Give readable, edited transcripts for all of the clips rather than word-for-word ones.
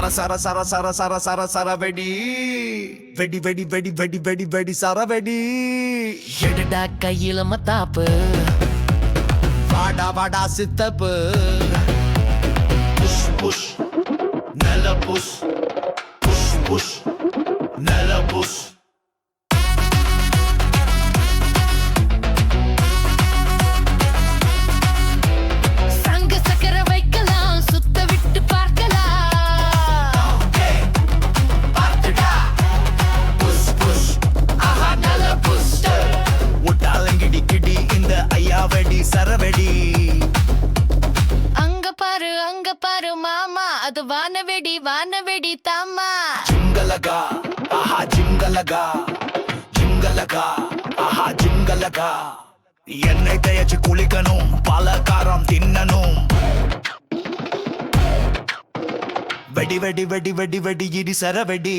சர சர சர சர சர சர வெடி வெடி வெடி வெடி வெடி வெடி வெடி சர வெடி எடுடா கையில மத்தாப்பு வாடா வாடா சித்தப்பு புஷ் புஷ் நல்ல புஷ் புஷ் புஷ் நல்ல புஷ் சங்க சக்கர வைக்கலாம் சுத்த விட்டு பார்க்கலாம் ஒட்டாலங்கிடி கிடி இந்த ஐயாவடி சரவெடி அங்க பாரு மாமா அது வானவெடி தாமா ஜிங்கலகா ஆஹா ஜிங்கலகா ஜிங்கலகா ஆஹா ஜிங்கலகா எண்ணெய் தேய்ச்சி குளிக்கணும் பலகாரம் தின்னணும் வெடி வெடி வெடி வெடி வெடி இடி சரவெடி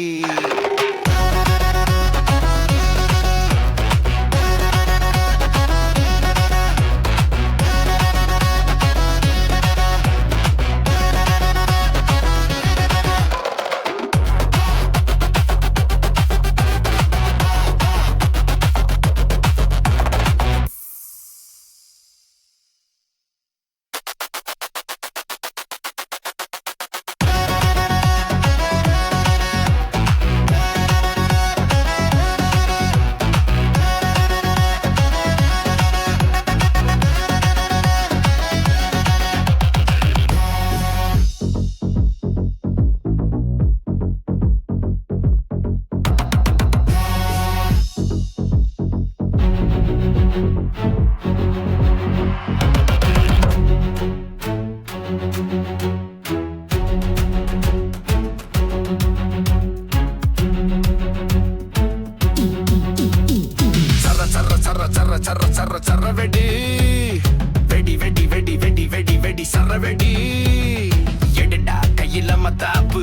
சரவெடி வெடி வெடி வெடி வெடி வெடி வெடி சரவெடி எடுடா கையில மத்தாப்பு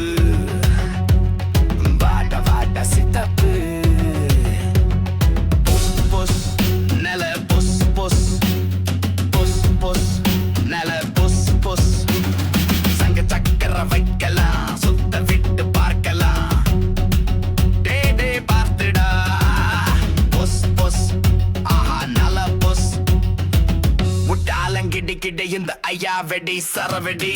வாட வாட சித்தப்பு புஸ் புஸ் நல புஸ் புஸ் புஸ் புஸ் நல புஸ் புஸ் சங்க சக்கர வைக்கலாம் சுத்த விட்டு பார்க்கலாம் டே டே பார்த்துடா புஸ் புஸ் கிடி கிடி இந்த ஐயா வெடி சரவெடி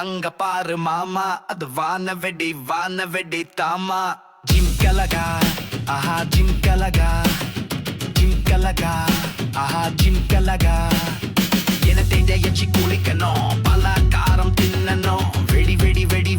அங்க பாரு மாமா அது வானவெடி தாமா ஜிம்கலகா ஆஹா ஜிம்கலகா ஜிம்கலகா ஆஹா ஜிம்கலகா என தேய்ச்சி குளிக்கணும் பலகாரம் தின்னணும் வெடி வெடி வெடி